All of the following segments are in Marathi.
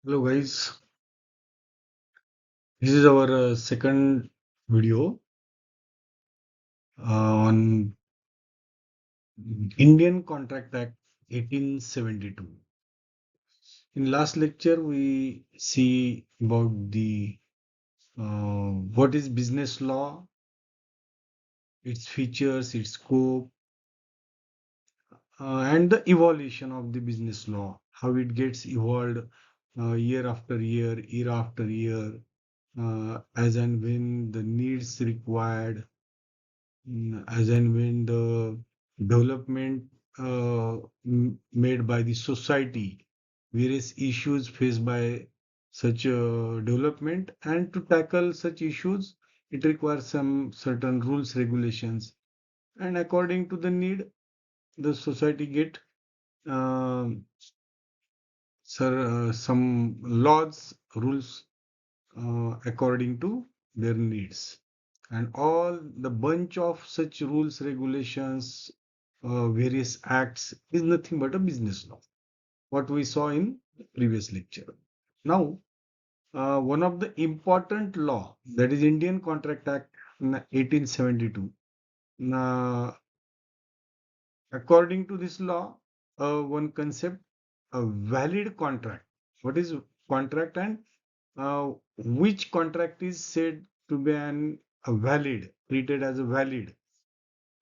Hello guys, this is our second video on Indian Contract Act 1872. In last lecture, we see about the what is business law, its features, its scope, and the evolution of the business law, how it gets evolved year after year, year after year, as and when the needs required. As and when the development made by the society, various issues faced by such development, and to tackle such issues, it requires some certain rules, regulations, and according to the need, the society get um some laws, rules according to their needs. And all the bunch of such rules, regulations, various acts is nothing but a business law, what we saw in the previous lecture. Now, one of the important law, that is Indian Contract Act 1872. According to this law, one concept, a valid contract. What is contract, and which contract is said to be a valid, treated as a valid?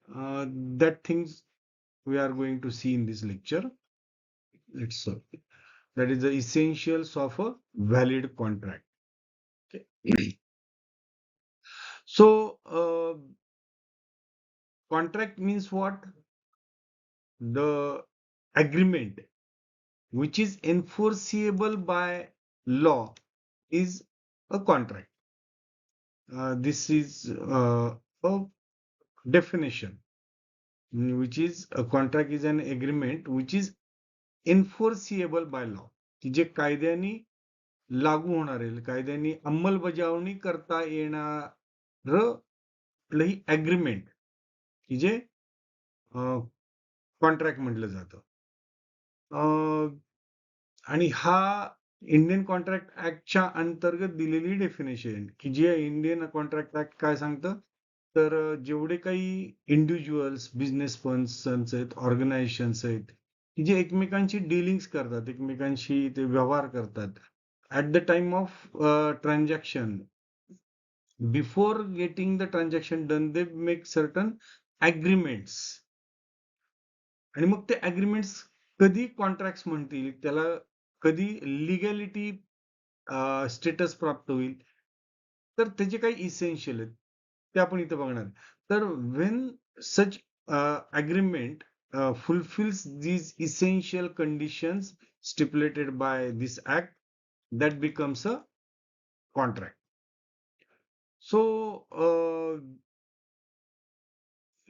That things we are going to see in this lecture. Let's that is the essentials of a valid contract. Okay. So, contract means what? The agreement which is enforceable by law is a contract. This is a definition, which is a contract is an agreement which is enforceable by law, की जे कायद्याने लागू होणार आहे, कायद्याने अंमलबजावणी करता येणार कुठलंही अग्रीमेंट की जे कॉन्ट्रॅक्ट म्हटलं जातं. आणि हा इंडियन कॉन्ट्रॅक्ट ऍक्टच्या अंतर्गत दिलेली डेफिनेशन, की जे इंडियन कॉन्ट्रॅक्ट ऍक्ट काय सांगतं, तर जेवढे काही इंडिव्हिज्युअल्स, बिझनेस पर्सन्स आहेत, ऑर्गनायझेशन्स आहेत, की जे एकमेकांशी डीलिंग्स करतात, एकमेकांशी ते व्यवहार करतात, at the time of transaction, before getting the transaction done, they make certain agreements. आणि मग ते ॲग्रीमेंट्स कधी कॉन्ट्रॅक्ट्स म्हणतील, त्याला कधी लिगॅलिटी स्टेटस प्राप्त होईल, तर त्याचे काही इसेन्शियल आहेत, ते आपण इथं बघणार. तर when such agreement fulfills these essential conditions stipulated by this act, that becomes a contract. So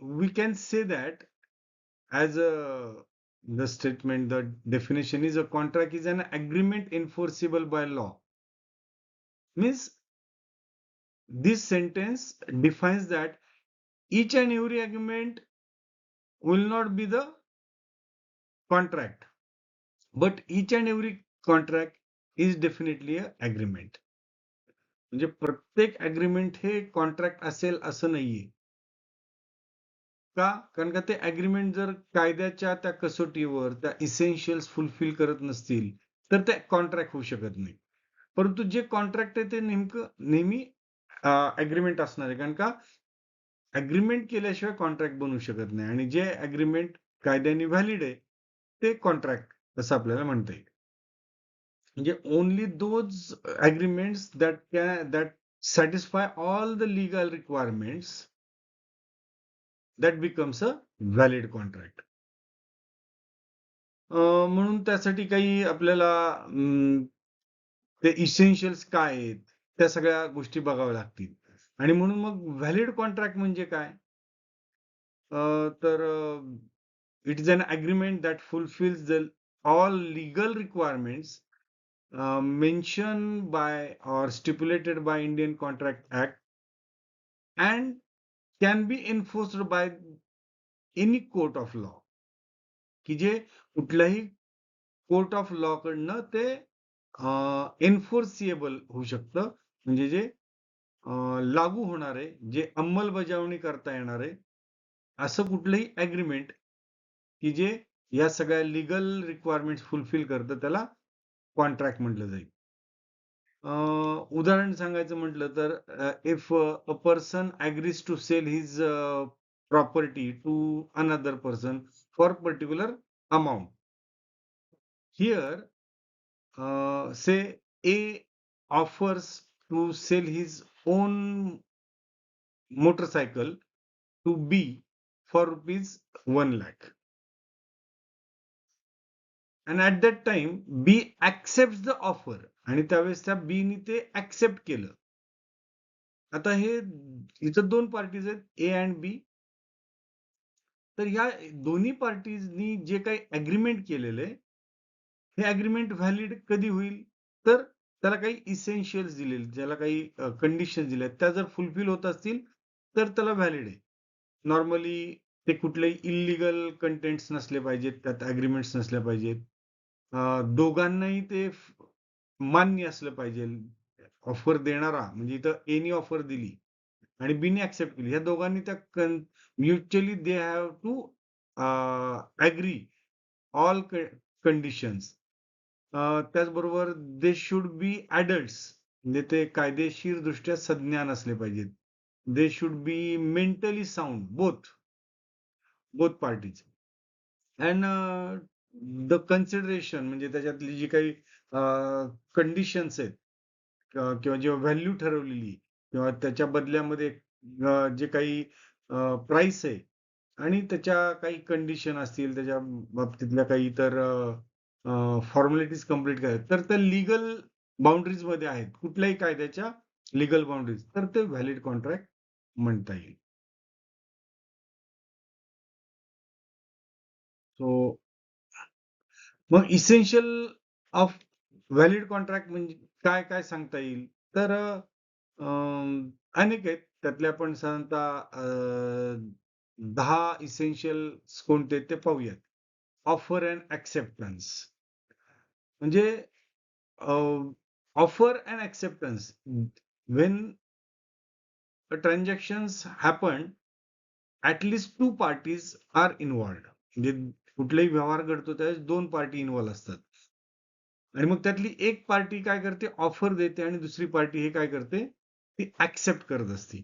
we can say that as the statement, the definition is a contract is an agreement enforceable by law. Means this sentence defines that each and every agreement will not be the contract, but each and every contract is definitely a agreement. म्हणजे प्रत्येक अग्रीमेंट हे कॉन्ट्रॅक्ट असेल असं नाहीये. का? कारण का ते अग्रीमेंट जर कायद्याच्या त्या कसोटीवर त्या इसेन्शियल्स फुलफिल करत नसतील, तर ते कॉन्ट्रॅक्ट होऊ शकत नाही. परंतु जे कॉन्ट्रॅक्ट आहे ते नेमकं नेहमी अग्रीमेंट असणार आहे, कारण का अग्रीमेंट केल्याशिवाय कॉन्ट्रॅक्ट बनवू शकत नाही. आणि जे अग्रीमेंट कायद्याने व्हॅलिड आहे ते कॉन्ट्रॅक्ट असं आपल्याला म्हणता येईल. म्हणजे only those agreements that satisfy all the legal requirements, that becomes a valid contract. म्हणून त्यासाठी काही आपल्याला ते इसेन्शियल्स काय आहेत, त्या सगळ्या गोष्टी बघाव्या लागतील. आणि म्हणून मग व्हॅलिड कॉन्ट्रॅक्ट म्हणजे काय? तर it is an agreement that fulfils the all legal requirements mentioned by or stipulated by Indian Contract Act and can be enforced by any court of law, की जे कुठल्याही कोर्ट ऑफ लॉ कडनं ते एन्फोर्सिएबल होऊ शकतं. म्हणजे जे लागू होणार आहे, जे अंमलबजावणी करता येणार आहे, असं कुठलंही ॲग्रीमेंट, की जे या सगळ्या लीगल रिक्वायरमेंट्स फुलफिल करतं, त्याला कॉन्ट्रॅक्ट म्हटलं जाईल. उदाहरण सांगायचं म्हटलं तर if a person agrees to sell his property to another person for particular amount. Here, say A offers to sell his own motorcycle to B for rupees 1 lakh. And at that time, B accepts the offer. आणि त्यावेळेस त्या B नी ते accept केलं. आता हे इथं 2 पार्टीज आहेत, A and B. तर ह्या दोन्ही पार्टीजनी जे काही ॲग्रीमेंट केलेलं आहे, हे ॲग्रीमेंट व्हॅलिड कधी होईल? तर त्याला काही इसेन्शियल्स दिलेले, ज्याला काही कंडिशन्स दिल्या आहेत, त्या जर फुलफिल होत असतील, तर त्याला व्हॅलिड आहे. नॉर्मली ते कुठलेही इल्लीगल कंटेंट्स नसले पाहिजेत, त्यात ॲग्रीमेंट्स नसल्या पाहिजेत. दोघांनाही ते मान्य असलं पाहिजे. ऑफर देणारा म्हणजे इथं एनी ऑफर दिली आणि बीने ॲक्सेप्ट केली. ह्या दोघांनी त्या mutually they have to agree all conditions. त्याचबरोबर दे शुड बी ॲडल्ट्स, म्हणजे ते कायदेशीरदृष्ट्या सज्ञान असले पाहिजेत. दे should be mentally sound, both parties. And the consideration म्हणजे त्याच्यातली जी काही कंडिशन्स आहेत किंवा जेव्हा व्हॅल्यू ठरवलेली किंवा त्याच्या बदल्यामध्ये जे काही प्राइस आहे आणि त्याच्या काही कंडिशन असतील, त्याच्या बाबतीतल्या काही इतर फॉर्मॅलिटीज कंप्लीट करायच्या, तर त्या लीगल बाउंडरीजमध्ये आहेत, कुठल्याही कायद्याच्या लीगल बाउंडरीज, तर ते व्हॅलिड कॉन्ट्रॅक्ट म्हणता येईल. सो मग इसेन्शियल ऑफ व्हॅलिड कॉन्ट्रॅक्ट म्हणजे काय काय सांगता येईल? तर अनेक आहेत. त्यातले आपण साधारणतः 10 इसेन्शियल्स कोणते ते पाहूयात. ऑफर अँड ॲक्सेप्टन्स म्हणजे offer and acceptance when a transactions happen, at least 2 parties are involved. म्हणजे कुठलाही व्यवहार घडतो त्यावेळेस 2 पार्टी इन्व्हॉल्व असतात. आणि मग त्यातली एक पार्टी काय करते, ऑफर देते आणि दुसरी पार्टी हे काय करते, ती ॲक्सेप्ट करत असते.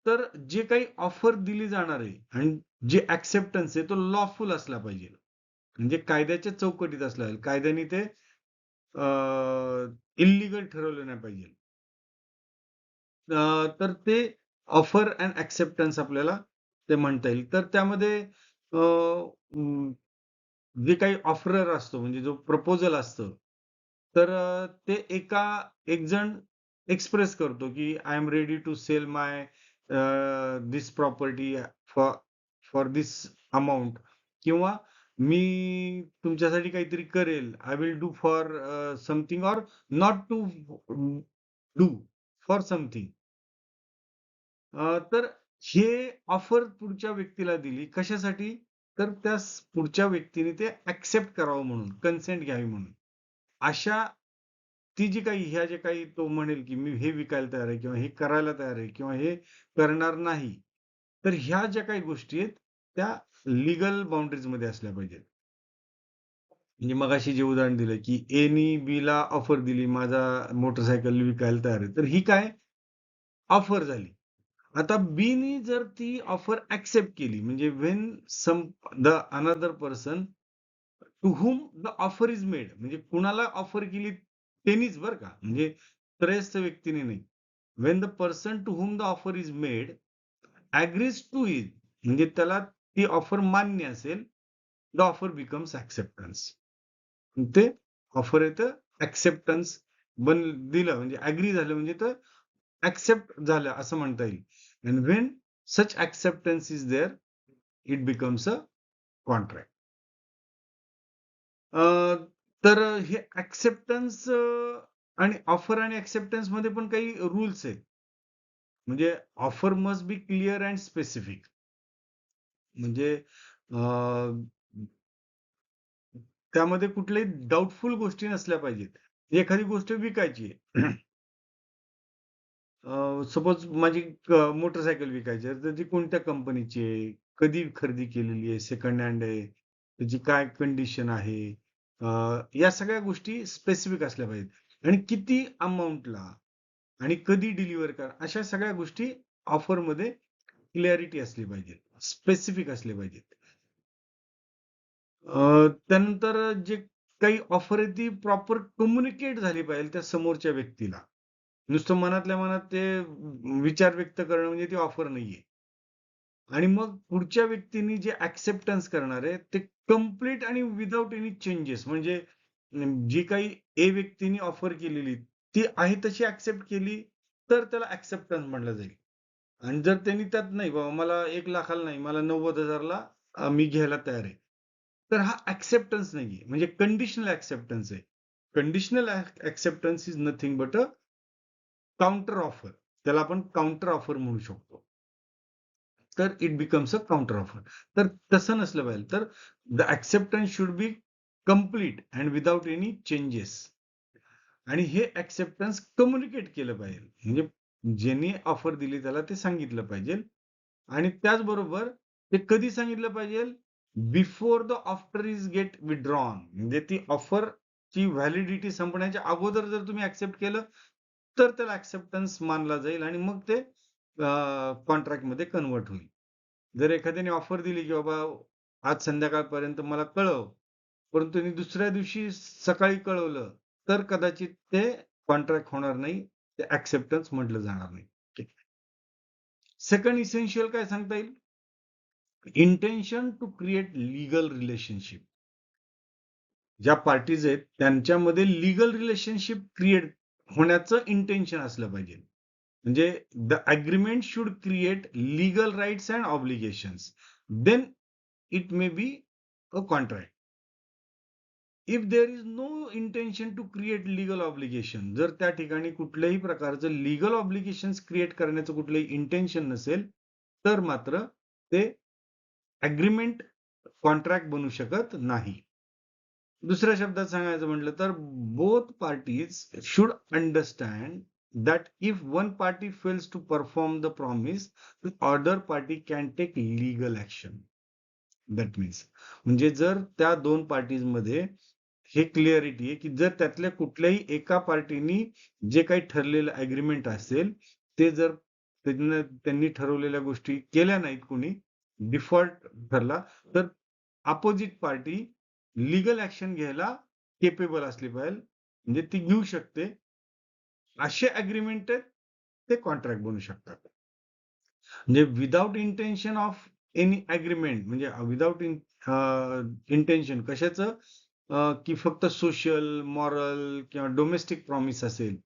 तर जे काही ऑफर दिली जाणार आहे आणि जे ॲक्सेप्टन्स आहे तो लॉफुल असला पाहिजे. म्हणजे कायद्याच्या चौकटीत असला पाहिजे. कायद्याने ते इल्लीगल ठरवलं नाही पाहिजे. तर ते ऑफर अँड ॲक्सेप्टन्स आपल्याला ते म्हणता येईल. तर त्यामध्ये जे काही ऑफरर असतो म्हणजे जो प्रपोजल असतं, तर ते एक जण एक्सप्रेस करतो, की I am ready to sell my this property for for this amount किंवा मी तुमच्यासाठी काहीतरी करेल. I will do for something or not to do for something. तर हे ऑफर पुढच्या व्यक्तीला दिली. कशासाठी? तर त्या पुढच्या व्यक्तीने ते ॲक्सेप्ट करावं म्हणून, कन्सेंट घ्यावी म्हणून. अशा ती जी काही ह्या जे काही तो म्हणेल, की मी हे विकायला तयार आहे किंवा हे करायला तयार आहे किंवा हे करणार नाही. तर ह्या ज्या काही गोष्टी आहेत, त्या लीगल बाउंडरीजमध्ये असल्या पाहिजेत. म्हणजे मगाशी जे उदाहरण दिलं, की एनी बीला ऑफर दिली, माझा मोटरसायकल विकायला तयार आहे. तर ही काय ऑफर झाली. आता बीनी जर ती ऑफर ॲक्सेप्ट केली, म्हणजे when some the another person to whom the offer is made, म्हणजे कुणाला ऑफर केली त्यांनीच बरं का, म्हणजे त्रयस्थ व्यक्तीने नाही. When the person to whom the offer is made agrees to it, म्हणजे त्याला ती ऑफर मान्य असेल, द ऑफर बिकम्स ॲक्सेप्टन्स. ते ऑफर येतं ॲक्सेप्टन्स दिलं म्हणजे ॲग्री झालं म्हणजे तर ॲक्सेप्ट झालं असं म्हणता येईल. And when such acceptance is there, it becomes a contract. तर हे ॲक्सेप्टन्स आणि ऑफर आणि ॲक्सेप्टन्स मध्ये पण काही रूल्स आहेत. म्हणजे offer must be clear and specific. म्हणजे त्यामध्ये कुठल्याही डाउटफुल गोष्टी नसल्या पाहिजेत. एखादी गोष्ट विकायची आहे. सपोज माझी मोटरसायकल विकायची आहे, तर ती कोणत्या कंपनीची आहे? कधी खरेदी केलेली आहे? सेकंड हँड आहे? त्याची काय कंडिशन आहे? अ, या सगळ्या गोष्टी स्पेसिफिक असल्या पाहिजेत आणि किती अमाउंटला आणि कधी डिलिव्हर करा, अशा सगळ्या गोष्टी ऑफरमध्ये क्लॅरिटी असली पाहिजे, स्पेसिफिक असले पाहिजेत. त्यानंतर जे काही ऑफर आहे ती प्रॉपर कम्युनिकेट झाली पाहिजे त्या समोरच्या व्यक्तीला. नुसतं मनातल्या मनात ते विचार व्यक्त करणं म्हणजे ती ऑफर नाहीये. आणि मग पुढच्या व्यक्तीने जे एक्सेप्टन्स करणार आहे ते कंप्लीट आणि विदाऊट एनी चेंजेस, म्हणजे जी काही ए व्यक्तीने ऑफर केलेली ती आहे तशी एक्सेप्ट केली, तर त्याला एक्सेप्टन्स म्हटलं जाईल. आणि जर त्यांनी त्यात नाही बाबा मला 1,00,000ला नाही, मला 90,000ला मी घ्यायला तयार आहे. तर हा एक्सेप्टन्स नाहीये. म्हणजे कंडिशनल एक्सेप्टन्स आहे. Conditional acceptance is nothing but a counter offer. त्याला आपण काउंटर ऑफर म्हणू शकतो. तर it becomes a counter offer. तर तसं नसलं पाहिजे. तर the acceptance should be complete and without any changes. आणि हे एक्सेप्टन्स कम्युनिकेट केलं पाहिजे. म्हणजे ज्यांनी ऑफर दिली त्याला ते सांगितलं पाहिजे. आणि त्याचबरोबर ते कधी सांगितलं पाहिजे? Before the offer is get withdrawn. म्हणजे ती ऑफरची व्हॅलिडिटी संपण्याच्या अगोदर जर तुम्ही एक्सेप्ट केलं, तर त्याला एक्सेप्टन्स मानला जाईल आणि मग ते कॉन्ट्रॅक्टमध्ये कन्व्हर्ट होईल. जर एखाद्याने ऑफर दिली, की बाबा आज संध्याकाळपर्यंत मला कळव, परंतु त्यांनी दुसऱ्या दिवशी सकाळी कळवलं, तर कदाचित ते कॉन्ट्रॅक्ट होणार नाही. ते एक्सेप्टन्स म्हटलं जाणार नाही. सेकंड इसेन्शियल काय सांगता येईल? Intention to create legal relationship. ज्या पार्टीज आहेत त्यांच्यामध्ये लीगल रिलेशनशिप क्रिएट होण्याचं इंटेन्शन असलं पाहिजे. म्हणजे the agreement should create legal rights and obligations. Then it may be a contract. If there is no intention to create legal obligation, जर त्या ठिकाणी कुठल्याही प्रकारचं लीगल ऑब्लिगेशन्स क्रिएट करण्याचं कुठलंही इंटेन्शन नसेल, तर मात्र ते अग्रीमेंट कॉन्ट्रॅक्ट बनू शकत नाही. दुसऱ्या शब्दात सांगायचं म्हटलं तर both parties should understand that if one party fails to perform the promise, the other party can take legal action. That means म्हणजे जर त्या दोन पार्टीज मध्ये हे क्लिअरिटी आहे, की जर त्यातल्या कुठल्याही एका पार्टीनी जे काही ठरलेलं अग्रीमेंट असेल, ते जर त्यांनी ठरवलेल्या गोष्टी केल्या नाहीत कोणी, डिफॉल्ट ठरला, तर अपोजिट पार्टी लीगल ऍक्शन घ्यायला केपेबल असली पाहिजे. म्हणजे ती घेऊ शकते. असे अग्रीमेंट ते कॉन्ट्रॅक्ट बनू शकतात. म्हणजे without intention of any agreement, म्हणजे विदाउट इंटेन्शन कशाचं, की फक्त सोशल, मॉरल किंवा डोमेस्टिक प्रॉमिस असेल,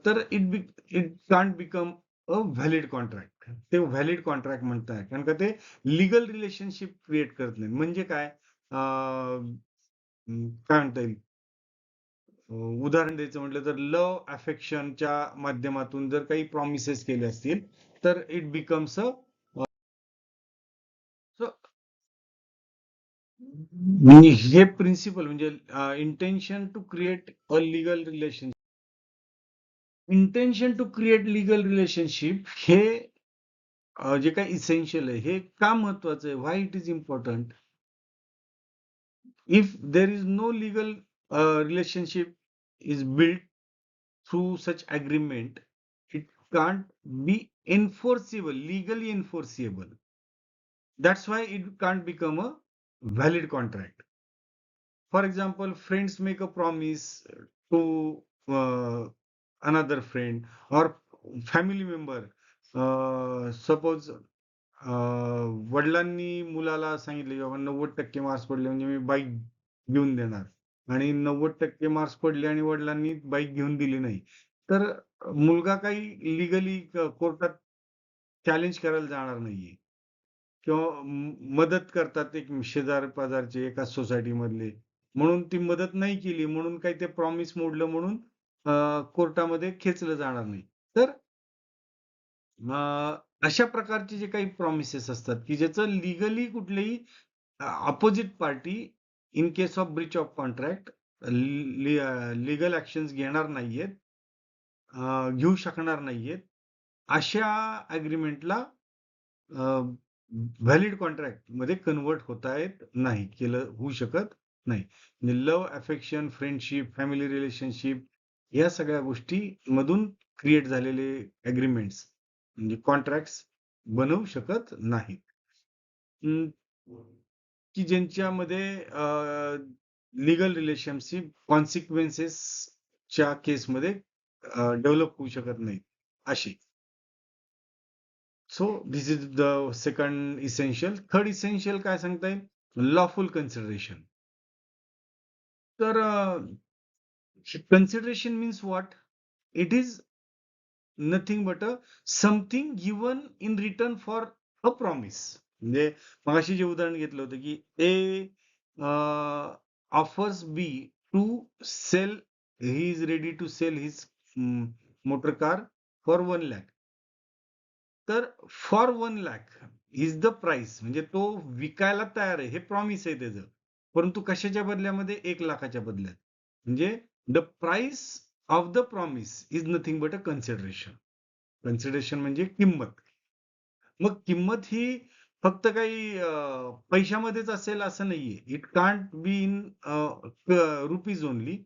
तर it can't become a valid contract. ते व्हॅलिड कॉन्ट्रॅक्ट म्हणतात कारण का ते लीगल रिलेशनशिप क्रिएट करत नाही. म्हणजे काय, काय म्हणता येईल, उदाहरण द्यायचं म्हटलं तर लव्ह अफेक्शनच्या माध्यमातून जर काही प्रॉमिसेस केले असतील, तर इट बिकम्स अ म्हणजे हे प्रिन्सिपल म्हणजे intention to create a legal relationship. Intention to create legal relationship हे जे काही इसेन्शियल आहे, हे का महत्वाचं आहे? Why it is important? If there is no legal relationship is built through such agreement, it can't be enforceable, legally enforceable. That's why it can't become a valid contract. For example, friends make a promise to another friend or family member. Suppose वडिलांनी मुलाला सांगितले की बाबा 90% मार्क्स पडले म्हणजे मी बाईक घेऊन देणार, आणि 90% मार्क्स पडले आणि वडिलांनी बाईक घेऊन दिली नाही, तर मुलगा काही लिगली कोर्टात चॅलेंज करायला जाणार नाहीये. किंवा मदत करतात एक शेजार-पाजारचे एकाच सोसायटीमधले. म्हणून ती मदत नाही केली म्हणून काही ते प्रॉमिस मोडलं म्हणून कोर्टामध्ये खेचलं जाणार नाही. तर अशा प्रकारचे जे काही प्रॉमिसेस असतात, की ज्याचं लीगली कुठलेही opposite party in case of Breach of contract legal actions घेणार नाहीयेत, घेऊ शकणार नाहीयेत. अशा ॲग्रीमेंटला व्हॅलिड कॉन्ट्रॅक्टमध्ये कन्व्हर्ट होता येत नाही, होऊ शकत नाही. म्हणजे love, affection, friendship, family relationship या सगळ्या गोष्टी मधून क्रिएट झालेले ॲग्रीमेंट्स म्हणजे कॉन्ट्रॅक्ट्स बनवू शकत नाहीत. अं, की ज्यांच्यामध्ये लीगल रिलेशनशिप कॉन्सिक्वेन्सेसच्या केसमध्ये डेव्हलप होऊ शकत नाहीत अशी. So this is the second essential. Third essential काय सांगता येईल? Lawful consideration. तर consideration means what? It is nothing but something given in return for a promise. म्हणजे मगाशी जे उदाहरण घेतलं होतं की A offers B to sell, he is ready to sell his motor car for 1 lakh. तर for 1 lakh is the price, म्हणजे तो विकायला तयार आहे, हे प्रॉमिस आहे त्याचं. परंतु कशाच्या बदल्यामध्ये? 1 लाखाच्या बदल्यात. म्हणजे the price of the promise is nothing but a consideration. Consideration म्हणजे किंमत. मग किंमत ही फक्त काही पैशामध्येच असेल असं नाहीये. It can't be in rupees only.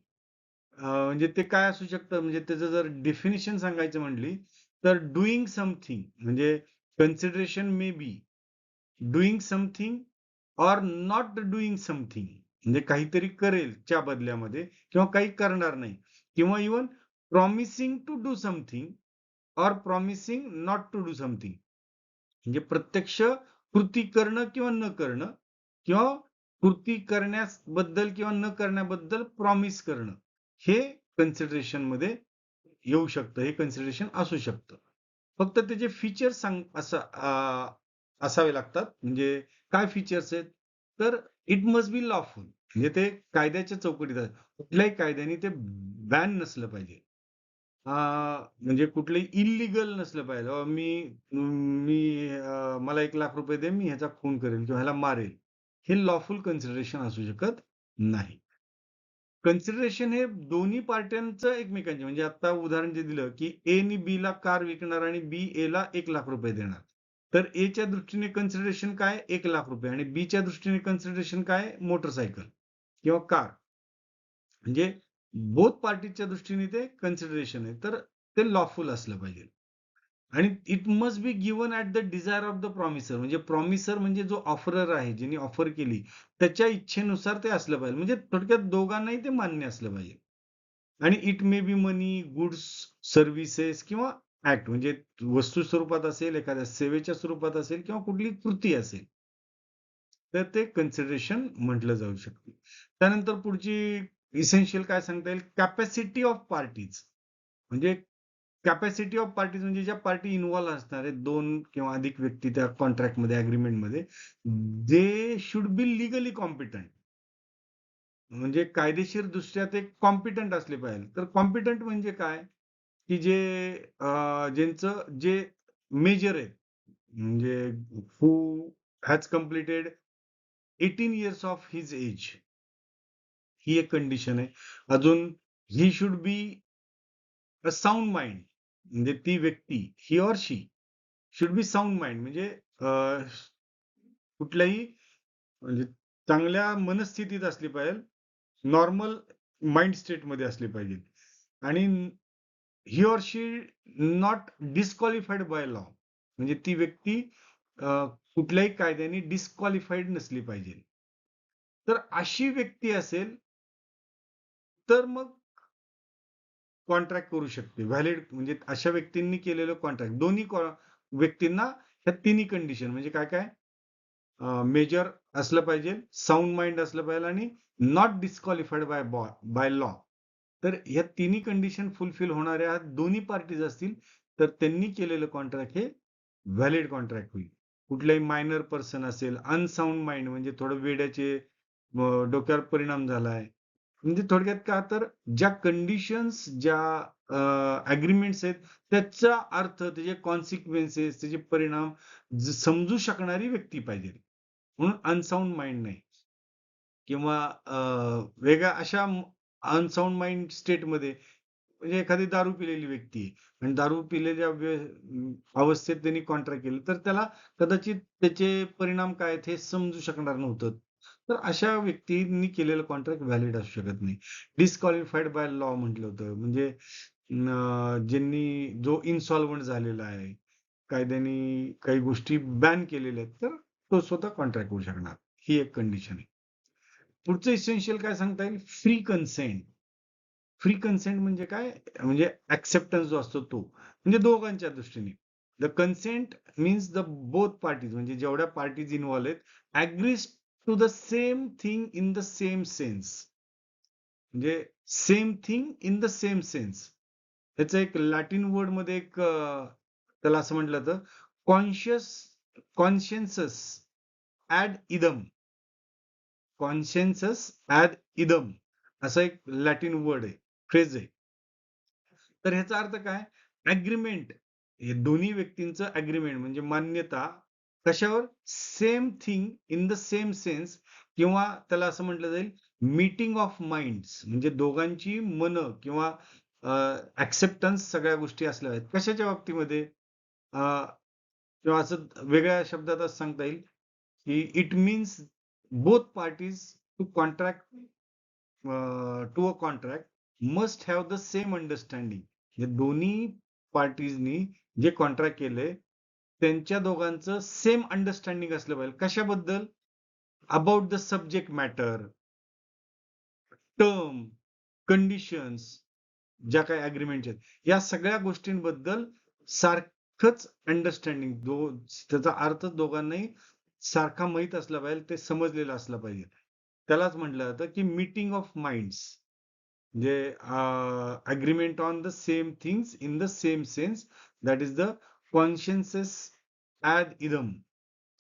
म्हणजे ते काय असू शकतं, म्हणजे त्याचं जर डेफिनिशन सांगायचं म्हणली तर डुईंग समथिंग, म्हणजे consideration may be doing something or not doing something, म्हणजे काहीतरी करेल च्या बदल्यामध्ये किंवा काही करणार नाही, किंवा even promising to do something or promising not to do something, म्हणजे प्रत्यक्ष कृती करणं किंवा न करणं, किंवा कृती करण्याबद्दल किंवा न करण्याबद्दल प्रॉमिस करणं, हे कन्सिडरेशन मध्ये येऊ शकतं, हे कन्सिडरेशन असू शकतं. फक्त त्याचे फीचर्स असावे लागतात. म्हणजे काय फीचर्स आहेत? तर इट मस्ट बी लॉफुल, म्हणजे ते कायद्याच्या चौकटीत आहे. कुठल्याही कायद्याने ते बॅन नसलं पाहिजे. म्हणजे कुठलंही इल्लीगल नसलं पाहिजे. मला 1 लाख रुपये दे, मी ह्याचा खून करेल किंवा ह्याला मारेल. हे लॉफुल कन्सिडरेशन असू शकत नाही. कन्सिडरेशन हे दोन्ही पार्ट्यांचं एकमेकांचे, म्हणजे आता उदाहरण जे दिलं की ए नी बी ला कार विकणार आणि बी ए ला 1 लाख रुपये देणार. तर ए च्या दृष्टीने कन्सिडरेशन काय? 1 लाख रुपये. आणि बी च्या दृष्टीने कन्सिडरेशन काय? मोटरसायकल किंवा कार. म्हणजे बोथ पार्टीच्या दृष्टीने ते कन्सिडरेशन आहे. तर ते लॉफुल असलं पाहिजे. आणि it must be given at the desire of the promisor, म्हणजे प्रॉमिसर म्हणजे जो ऑफरर आहे, ज्यांनी ऑफर केली, त्याच्या इच्छेनुसार ते असलं पाहिजे. म्हणजे थोडक्यात दोघांनाही ते मान्य असलं पाहिजे. आणि it may B money, goods, services किंवा ऍक्ट, म्हणजे वस्तू स्वरूपात असेल, एखाद्या सेवेच्या स्वरूपात असेल, किंवा कुठली कृती असेल, तर ते कन्सिडरेशन म्हटलं जाऊ शकते. त्यानंतर पुढची इसेन्शियल काय सांगता येईल? Capacity of parties. म्हणजे कॅपॅसिटी ऑफ पार्टीज म्हणजे ज्या पार्टी इन्व्हॉल्व असणार आहेत, 2 किंवा अधिक व्यक्ती त्या कॉन्ट्रॅक्टमध्ये, अग्रीमेंटमध्ये, they should be legally competent. म्हणजे कायदेशीर दृष्ट्या ते कॉम्पिटंट असले पाहिजे. तर कॉम्पिटंट म्हणजे काय? की ज्यांचं जे मेजर आहे, म्हणजे who has completed 18 years of his age, ही एक कंडिशन आहे. अजून he should be a sound mind, म्हणजे ती व्यक्ती, he or she should be sound mind, म्हणजे कुठल्याही, म्हणजे चांगल्या मनस्थितीत असली पाहिजे, नॉर्मल माइंड स्टेटमध्ये असली पाहिजे. आणि he or she not disqualified by law, म्हणजे ती व्यक्ती कुठल्याही कायद्याने डिस्क्वालिफाईड नसली पाहिजे. तर अशी व्यक्ती असेल तर मग कॉन्ट्रॅक्ट करू शकते. व्हॅलिड, म्हणजे अशा व्यक्तींनी केलेलं कॉन्ट्रॅक्ट, दोन्ही व्यक्तींना ह्या तिन्ही कंडिशन, म्हणजे काय काय? मेजर असलं पाहिजे, साऊंड माइंड असलं पाहिजे, आणि नॉट डिस्क्वालिफाईड बाय लॉ. तर ह्या तिन्ही कंडिशन फुलफिल होणाऱ्या दोन्ही पार्टीज असतील तर त्यांनी केलेलं कॉन्ट्रॅक्ट हे व्हॅलिड कॉन्ट्रॅक्ट होईल. कुठल्याही मायनर पर्सन असेल, अनसाऊंड माइंड म्हणजे थोडं वेड्याचे, डोक्यावर परिणाम झालाय, म्हणजे थोडक्यात का, तर ज्या कंडिशन्स, ज्या अग्रीमेंट्स आहेत, त्याचा अर्थ, त्याचे कॉन्सिक्वेन्सेस, त्याचे परिणाम समजू शकणारी व्यक्ती पाहिजे. म्हणून अनसाउंड माइंड नाही. किंवा वेगळ्या अशा अनसाउंड माइंड स्टेटमध्ये म्हणजे एखादी दारू पिलेली व्यक्ती आहे आणि दारू पिलेल्या अवस्थेत त्यांनी कॉन्ट्रॅक्ट केलं, तर त्याला कदाचित त्याचे परिणाम काय आहेत हे समजू शकणार नव्हतं. तर अशा व्यक्तींनी केलेलं कॉन्ट्रॅक्ट व्हॅलिड असू शकत नाही. डिस्क्वालिफाईड बाय लॉ म्हटलं होतं. म्हणजे ज्यांनी जो इन्सॉल्व्हंट झालेला आहे, कायद्याने काही गोष्टी बॅन केलेल्या आहेत, तर तो स्वतः कॉन्ट्रॅक्ट होऊ शकणार. ही एक कंडिशन आहे. पुढचं इसेन्शियल काय सांगता येईल? Free consent. फ्री कन्सेंट म्हणजे काय? म्हणजे ॲक्सेप्टन्स जो असतो तो. म्हणजे दोघांच्या दृष्टीने. The consent means the both parties म्हणजे जेवढ्या पार्टीज इन्व्हॉल्व आहेत, agrees to the same thing in the same sense. म्हणजे same thing in the same sense. त्याचं एक लॅटिन वर्डमध्ये एक त्याला असं म्हटलं जातं, कॉन्शियस कॉन्शियन्सस ॲड इदम. कॉन्शियन्सस ॲड इदम असं एक लॅटिन वर्ड आहे, फ्रेज आहे. तर ह्याचा अर्थ काय? ॲग्रीमेंट. हे दोन्ही व्यक्तींचं ॲग्रीमेंट म्हणजे मान्यता कशावर? Same thing in the same sense किंवा त्याला असं म्हटलं जाईल मीटिंग ऑफ माइंड्स म्हणजे दोघांची मनं किंवा ॲक्सेप्टन्स सगळ्या गोष्टी असल्या पाहिजेत. कशाच्या बाबतीमध्ये? अ, किंवा असं वेगळ्या शब्दात असं सांगता येईल, की it means both parties to contract to a contract must have the same understanding. म्हणजे दोन्ही पार्टीजनी जे कॉन्ट्रॅक्ट केलंय, त्यांच्या दोघांचं सेम अंडरस्टँडिंग असलं पाहिजे. कशाबद्दल? About the subject matter, term, conditions ज्या काही अग्रीमेंटच्या आहेत, या सगळ्या गोष्टींबद्दल सारखंच अंडरस्टँडिंग त्याचा अर्थ दोघांनाही सारखा माहीत असला पाहिजे, ते समजलेलं असलं पाहिजे. त्यालाच म्हटलं जातं, की मीटिंग ऑफ माइंड्स. म्हणजे agreement on the same things in the same sense that is the consensus ad idem.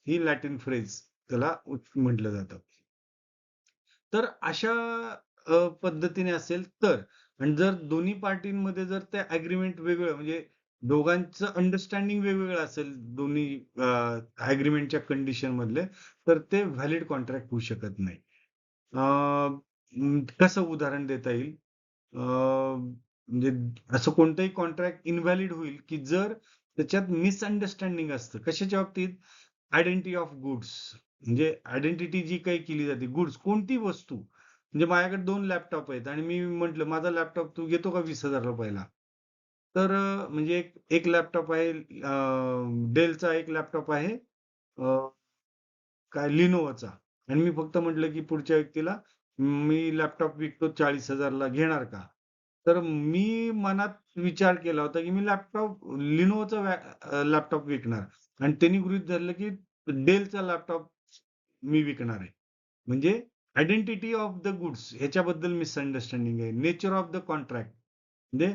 ही लॅटिन फ्रेज त्याला म्हटलं जातं. तर अशा पद्धतीने असेल तर आणि जर दोन्ही पार्टींमध्ये जर ते अग्रीमेंट वेगळं म्हणजे दोघांचं अंडरस्टँडिंग वेगवेगळं असेल दोन्ही अग्रीमेंटच्या कंडिशन मधले, तर ते व्हॅलिड कॉन्ट्रॅक्ट होऊ शकत नाही. कसं उदाहरण देता येईल? म्हणजे असं कोणतंही कॉन्ट्रॅक्ट इनव्हॅलिड होईल, की जर त्याच्यात मिसअंडरस्टँडिंग असतं. कशाच्या बाबतीत? Identity of goods. म्हणजे आयडेंटिटी जी काही केली जाते, गुड्स कोणती वस्तू. म्हणजे माझ्याकडे 2 लॅपटॉप आहेत आणि मी म्हटलं, "माझा लॅपटॉप तू घेतो का ₹20,000 ला?" तर म्हणजे एक एक लॅपटॉप आहे Dellचा एक लॅपटॉप आहे काय Lenovoचा आणि मी फक्त म्हटलं, की पुढच्या व्यक्तीला, "मी लॅपटॉप विकतो 40,000 ला घेणार का?" तर मी मनात विचार केला होता, की मी Lenovoचा लॅपटॉप विकणार आणि त्यांनी गृहीत धरलं, की Dellचा लॅपटॉप मी विकणार आहे. म्हणजे आयडेंटिटी ऑफ द गुड्स ह्याच्याबद्दल मिसअंडरस्टँडिंग आहे. नेचर ऑफ द कॉन्ट्रॅक्ट म्हणजे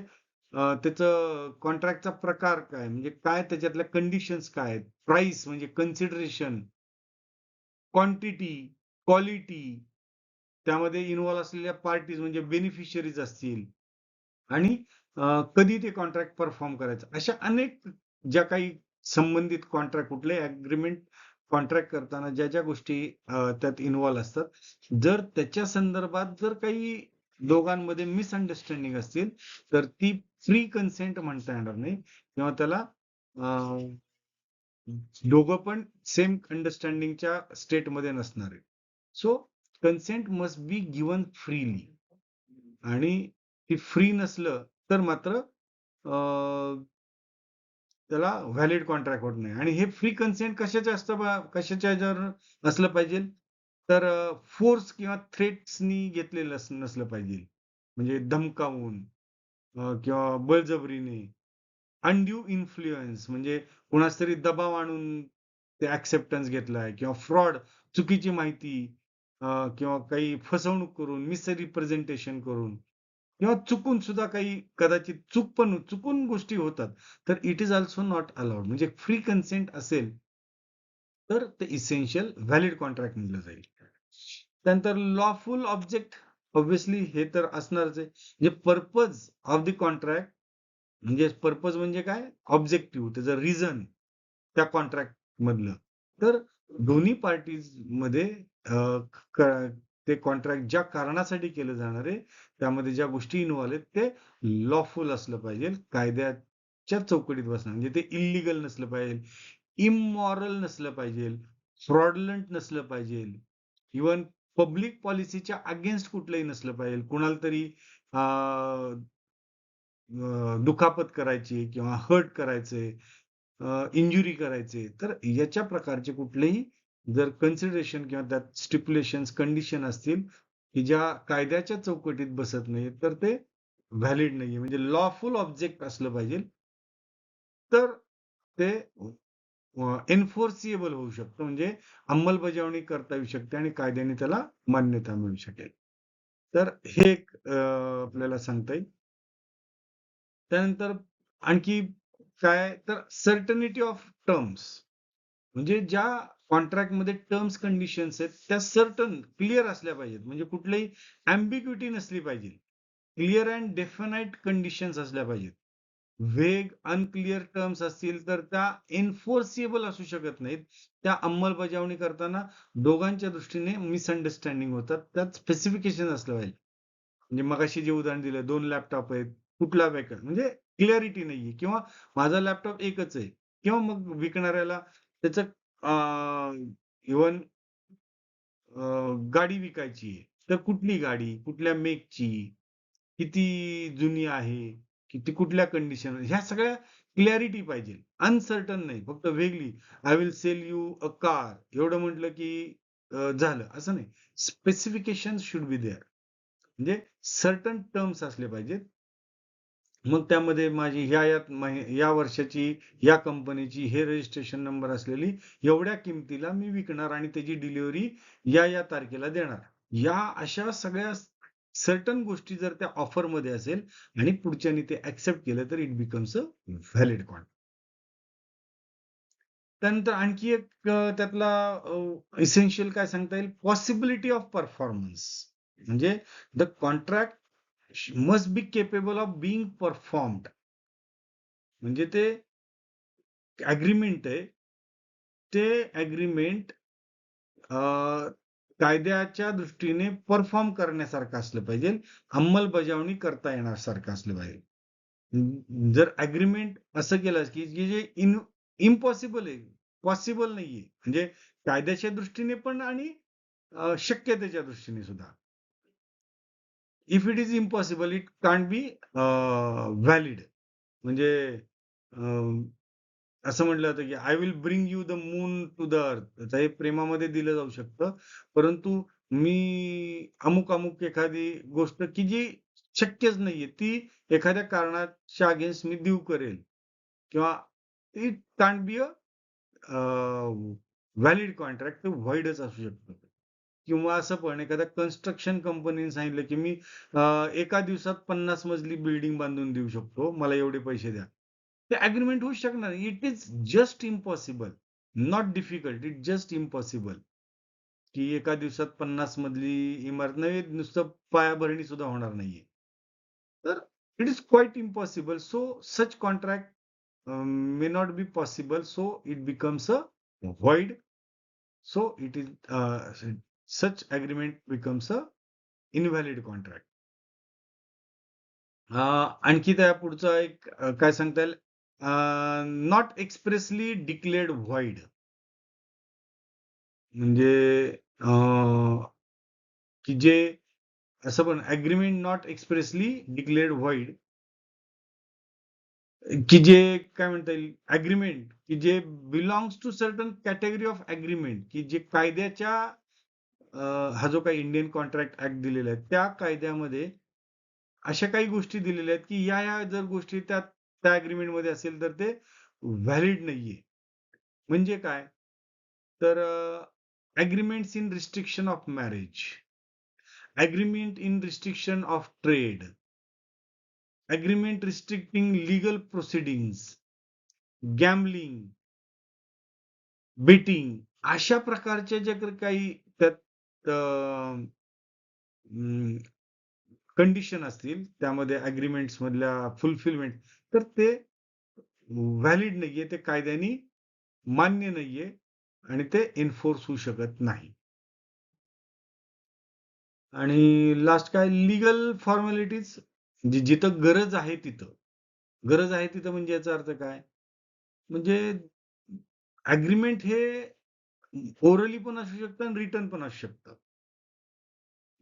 त्याचं कॉन्ट्रॅक्टचा प्रकार काय? म्हणजे काय त्याच्यातल्या कंडिशन्स काय आहेत? प्राइस म्हणजे कन्सिडरेशन, क्वांटिटी, क्वालिटी, त्यामध्ये इन्व्हॉल्व असलेल्या पार्टीज म्हणजे बेनिफिशियरीज असतील आणि कधी ते कॉन्ट्रॅक्ट परफॉर्म करायचं. अशा अनेक ज्या काही संबंधित कॉन्ट्रॅक्ट कुठलेही अग्रीमेंट कॉन्ट्रॅक्ट करताना ज्या गोष्टी त्यात इन्व्हॉल्व असतात, जर त्याच्या संदर्भात जर काही दोघांमध्ये मिसअंडरस्टँडिंग असतील, तर ती फ्री कन्सेंट म्हणता येणार नाही किंवा त्याला दोघं पण सेम अंडरस्टँडिंगच्या स्टेटमध्ये नसणार आहे. So consent must be given freely आणि ती फ्री नसलं तर मात्र त्याला व्हॅलिड कॉन्ट्रॅक्ट होत नाही आणि हे फ्री कन्सेंट कशाचे असतं कशाच्या ह्याच्यावर असलं पाहिजे? तर फोर्स किंवा थ्रेट्सनी घेतलेलं नसलं पाहिजे. म्हणजे धमकावून किंवा बळजबरीने अनड्यू इन्फ्लुअन्स म्हणजे कुणाचा तरी दबाव आणून ते ॲक्सेप्टन्स घेतलाय किंवा फ्रॉड चुकीची माहिती किंवा काही फसवणूक करून, मिसरिप्रेझेंटेशन करून किंवा चुकून सुद्धा काही कदाचित चुकून गोष्टी होतात. तर it is also not allowed. म्हणजे फ्री कन्सेंट असेल, तर ते इसेन्शियल व्हॅलिड कॉन्ट्रॅक्ट म्हटलं जाईल. त्यानंतर लॉफुल ऑब्जेक्ट ऑब्व्हियसली हे तर असणारच आहे. म्हणजे पर्पज ऑफ द कॉन्ट्रॅक्ट म्हणजे पर्पज म्हणजे काय? ऑब्जेक्टिव्ह त्याचं रिझन त्या कॉन्ट्रॅक्ट मधलं. तर दोन्ही पार्टीजमध्ये अ, क ते कॉन्ट्रॅक्ट ज्या कारणासाठी केलं जाणार आहे, त्यामध्ये ज्या गोष्टी इन्व्हॉल्व आहेत, ते लॉफुल असलं पाहिजे. कायद्याच्या चौकटीत बसणं. म्हणजे ते इल्लीगल नसलं पाहिजे, इमॉरल नसलं पाहिजे, फ्रॉडलंट नसलं पाहिजे. इव्हन पब्लिक पॉलिसीच्या अगेन्स्ट कुठलंही नसलं पाहिजे. कुणाला तरी दुखापत करायची किंवा हर्ट करायचंय, इंजुरी करायचे, तर याच्या प्रकारचे कुठलेही जर कन्सिडरेशन किंवा त्यात स्टिप्युलेशन्स, कंडिशन असतील की ज्या कायद्याच्या चौकटीत बसत नाही, तर ते व्हॅलिड नाहीये. म्हणजे लॉफुल ऑब्जेक्ट असलं पाहिजे, तर ते एन्फोर्सिएबल होऊ शकतं. म्हणजे अंमलबजावणी करता येऊ शकते आणि कायद्याने त्याला मान्यता मिळू शकेल. तर हे एक आपल्याला सांगता येईल. त्यानंतर आणखी काय, तर सर्टनिटी ऑफ टर्म्स. म्हणजे ज्या कॉन्ट्रॅक्टमध्ये टर्म्स कंडिशन्स आहेत त्या सर्टन क्लिअर असल्या पाहिजेत. म्हणजे कुठलीही अँबिग्युटी नसली पाहिजे. क्लिअर अँड डेफिनाइट कंडिशन्स असल्या पाहिजेत. वेग अनक्लिअर टर्म्स असतील तर त्या एन्फोर्सिबल असू शकत नाहीत. त्या अंमलबजावणी करताना दोघांच्या दृष्टीने मिसअंडरस्टँडिंग होतात. त्यात स्पेसिफिकेशन असलं पाहिजे. म्हणजे मगाशी जे उदाहरण दिलं, 2 लॅपटॉप आहेत, कुठला बॅकअप म्हणजे क्लॅरिटी नाहीये किंवा माझा लॅपटॉप एकच आहे किंवा मग विकणाऱ्याला त्याचं इव्हन गाडी विकायची आहे. तर कुठली गाडी, कुठल्या मेकची, किती जुनी आहे, किती कुठल्या कंडिशन, ह्या सगळ्या क्लॅरिटी पाहिजे. अनसर्टन नाही, फक्त वेगळी I will sell you a car एवढं म्हटलं की झालं असं नाही. Specification should be there. म्हणजे सर्टन टर्म्स असले पाहिजेत. मग त्यामध्ये माझी या वर्षाची या कंपनीची हे रजिस्ट्रेशन नंबर असलेली एवढ्या किमतीला मी विकणार आणि त्याची डिलिव्हरी या तारखेला देणार. या अशा सगळ्या सर्टन गोष्टी जर त्या ऑफरमध्ये असेल आणि पुढच्यानी ते ऍक्सेप्ट केलं तर it becomes a valid contract. त्यानंतर आणखी एक त्यातला इसेन्शियल काय सांगता येईल, पॉसिबिलिटी ऑफ परफॉर्मन्स. म्हणजे the contract must be capable of being performed. म्हणजे ते अग्रीमेंट आहे, ते अग्रीमेंट कायद्याच्या दृष्टीने परफॉर्म करण्यासारखं असलं पाहिजे, अंमलबजावणी करता येण्यासारखं असलं पाहिजे. जर अग्रीमेंट असं केलं की जे इम्पॉसिबल आहे, पॉसिबल नाहीये, म्हणजे कायद्याच्या दृष्टीने पण आणि शक्यतेच्या दृष्टीने सुद्धा, if it is impossible it can't be valid. म्हणजे असं म्हटलं होतं की I will bring you the moon to the earth. आता हे प्रेमामध्ये दिलं जाऊ शकतं. परंतु मी अमुक एखादी गोष्ट की जी शक्यच नाहीये, ती एखाद्या कारणाच्या अगेन्स्ट मी देऊ करेल किंवा it can't be a valid contract, ते व्हॉइडच असू शकतं. किंवा असं पण एखाद्या कन्स्ट्रक्शन कंपनीने सांगितलं की मी एका दिवसात 50 मजली बिल्डिंग बांधून देऊ शकतो, मला एवढे पैसे द्या. ते अग्रीमेंट होऊ शकणार नाही. It is just impossible, not difficult, it just impossible. की एका दिवसात 50 मजली इमारत नव्हे, नुसतं पायाभरणी सुद्धा होणार नाहीये. तर it is quite impossible. So such contract may not be possible, so it becomes a void. So it is such agreement becomes a invalid contract. आणखी त्या पुढचा एक काय सांगता येईल, नॉट एक्सप्रेसली डिक्लेअर्ड व्हॉइड. म्हणजे की जे असं पण agreement not expressly declared void, की जे काय म्हणता येईल अग्रीमेंट की जे belongs to certain category of agreement, की जे कायद्याच्या हा जो काही इंडियन कॉन्ट्रॅक्ट ऍक्ट दिलेला आहे त्या कायद्यामध्ये अशा काही गोष्टी दिलेल्या आहेत की या जर गोष्टी त्या अग्रीमेंट मध्ये असेल तर ते व्हॅलिड नाहीये. म्हणजे काय, तर agreements in restriction of marriage, agreement in restriction of trade, agreement restricting legal proceedings, gambling, betting, अशा प्रकारच्या ज्या काही त्यात कंडिशन असतील त्यामध्ये अग्रीमेंट्स मधल्या फुलफिलमेंट, तर ते व्हॅलिड नाहीये, ते कायद्याने मान्य नाहीये आणि ते एन्फोर्स होऊ शकत नाही. आणि लास्ट काय लीगल फॉर्मॅलिटीज, जिथं गरज आहे तिथं. गरज आहे तिथं म्हणजे याचा अर्थ काय? म्हणजे ॲग्रीमेंट हे ओरली पण असू शकतं आणि रिटन पण असू शकतं.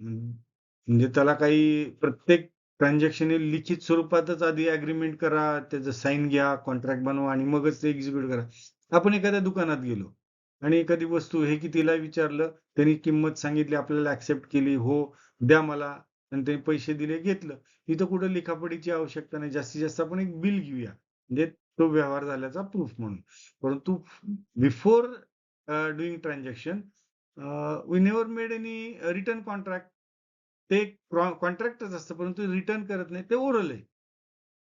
म्हणजे त्याला काही प्रत्येक ट्रान्झॅक्शन हे लिखित स्वरूपातच आधी ॲग्रीमेंट करा, त्याचं साइन घ्या, कॉन्ट्रॅक्ट बनवा आणि मगच ते एक्झिक्यूट करा. आपण एखाद्या दुकानात गेलो आणि एखादी वस्तू हे कितीला विचारलं, त्यांनी किंमत सांगितली, आपल्याला ॲक्सेप्ट केली, हो, द्या मला आणि ते पैसे दिले, घेतलं. इथं कुठं लिखापडीची आवश्यकता नाही. जास्तीत जास्त आपण एक बिल घेऊया, म्हणजे तो व्यवहार झाल्याचा प्रूफ म्हणून. परंतु before doing transaction we never made any return contract. ते कॉन्ट्रॅक्टच असतं, परंतु रिटर्न करत नाही. ते ओरल आहे.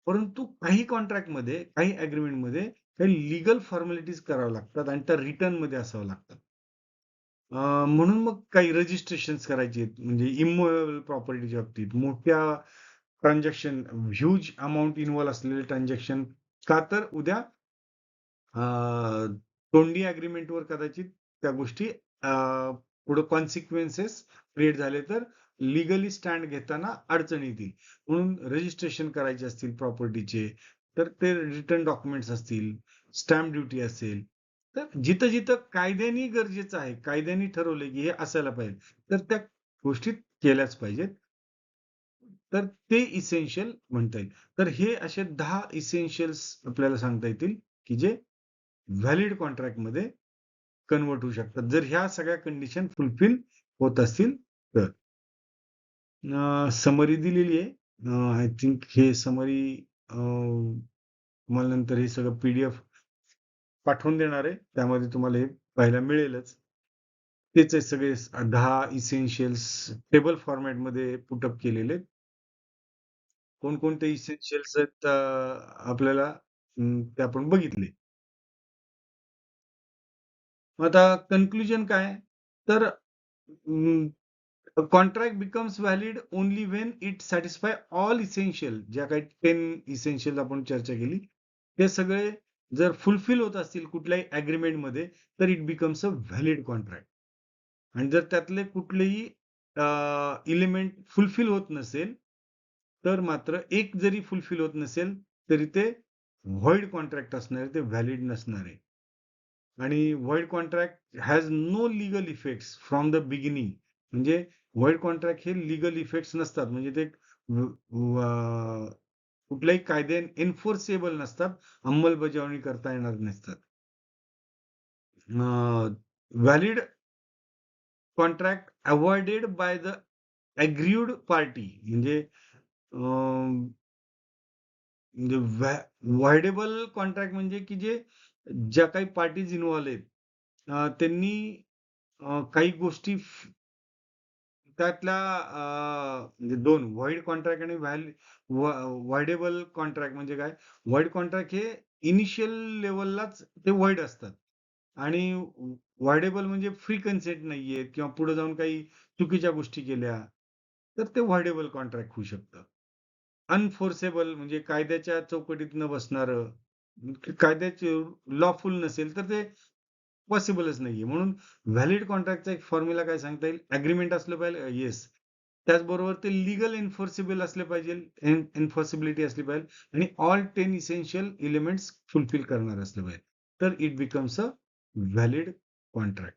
परंतु काही कॉन्ट्रॅक्टमध्ये, काही ॲग्रीमेंटमध्ये काही लीगल फॉर्मॅलिटीज कराव्या लागतात आणि त्या रिटर्नमध्ये असाव्या लागतात. म्हणून मग काही रजिस्ट्रेशन्स करायची आहेत. म्हणजे इमूव्हेबल प्रॉपर्टीच्या बाबतीत मोठ्या ट्रान्झॅक्शन, ह्यूज अमाउंट इन्व्हॉल्व असलेले ट्रान्झॅक्शन. का तर उद्या तोंडी ॲग्रीमेंटवर कदाचित त्या गोष्टी पुढे कॉन्सिक्वेन्सेस क्रिएट झाले तर लीगली स्टँड घेताना अडचण येतील. म्हणून रजिस्ट्रेशन करायचे असतील प्रॉपर्टीचे, तर ते रिटर्न डॉक्युमेंट्स असतील, स्टॅम्प ड्युटी असेल. तर जिथं-जिथं कायद्याने गरजेचं आहे, कायद्याने ठरवलंय की हे असायला पाहिजे, तर त्या गोष्टी केल्याच पाहिजेत. तर ते इसेन्शियल म्हणता येईल. तर हे असे 10 इसेन्शियल्स आपल्याला सांगता येतील, की जे व्हॅलिड कॉन्ट्रॅक्टमध्ये कन्व्हर्ट होऊ शकतात. जर ह्या सगळ्या कंडिशन फुलफिल होत असतील तर. समरी दिलेली आहे. आय थिंक हे समरी तुम्हाला नंतर हे सगळं पीडीएफ पाठवून देणार आहे. त्यामध्ये तुम्हाला हे पाहायला मिळेलच. तेच आहे सगळे 10 इसेन्शियल्स टेबल फॉर्मॅटमध्ये पुटअप केलेले आहेत. कोणकोणते इसेन्शियल्स आहेत आपल्याला ते आपण बघितले. मग आता कन्क्लुजन काय? तर contract becomes valid only when it satisfy all essential, ज्या काही 10 इसेन्शियल आपण चर्चा केली, ते सगळे जर फुलफिल होत असतील कुठल्याही ॲग्रीमेंटमध्ये, तर it becomes a valid contract. आणि जर त्यातले कुठलेही एलिमेंट फुलफिल होत नसेल, तर मात्र एक जरी फुलफिल होत नसेल, तरी ते व्हॉइड कॉन्ट्रॅक्ट असणार आहे, ते व्हॅलिड नसणार आहे. आणि void contract has no legal effects from the beginning. म्हणजे व्हॉइड कॉन्ट्रॅक्ट हे लीगल इफेक्ट्स नसतात. म्हणजे ते कुठल्याही कायद्याने एन्फोर्सेबल नसतात, अंमलबजावणी करता येणार नसतात. Valid contract avoided by the agreed party, म्हणजे म्हणजे व्हॉइडेबल कॉन्ट्रॅक्ट म्हणजे की जे ज्या काही पार्टीज इन्व्हॉल्व आहेत, त्यांनी काही गोष्टी त्यातल्या म्हणजे 2 व्हॉइड कॉन्ट्रॅक्ट आणि व्हॉइडेबल कॉन्ट्रॅक्ट म्हणजे काय? व्हॉइड कॉन्ट्रॅक्ट हे इनिशियल लेव्हललाच ते व्हॉइड असतात आणि व्हॉइडेबल म्हणजे फ्री कन्सेंट नाहीये किंवा पुढे जाऊन काही चुकीच्या गोष्टी केल्या, तर ते व्हॉइडेबल कॉन्ट्रॅक्ट होऊ शकतं. अनफोर्सेबल म्हणजे कायद्याच्या चौकटीत न बसणारं, कायद्याचे लॉफुल नसेल, तर ते पॉसिबलच नाहीये. म्हणून व्हॅलिड कॉन्ट्रॅक्टचा एक फॉर्म्युला काय सांगता येईल? ॲग्रीमेंट असलं पाहिजे, येस. त्याचबरोबर ते लीगल एन्फोर्सेबल असले पाहिजे, एन्फोर्सिबिलिटी असली पाहिजे आणि ऑल 10 इसेन्शियल एलिमेंट्स फुलफिल करणार असलं पाहिजे. तर it becomes a valid contract.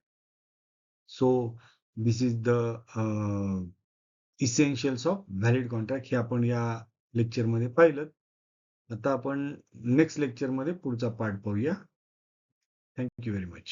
So this is the essentials of valid contract, हे आपण या लेक्चरमध्ये पाहिलं. आता आपण नेक्स्ट लेक्चरमध्ये पुढचा पार्ट पाहूया. Thank you very much.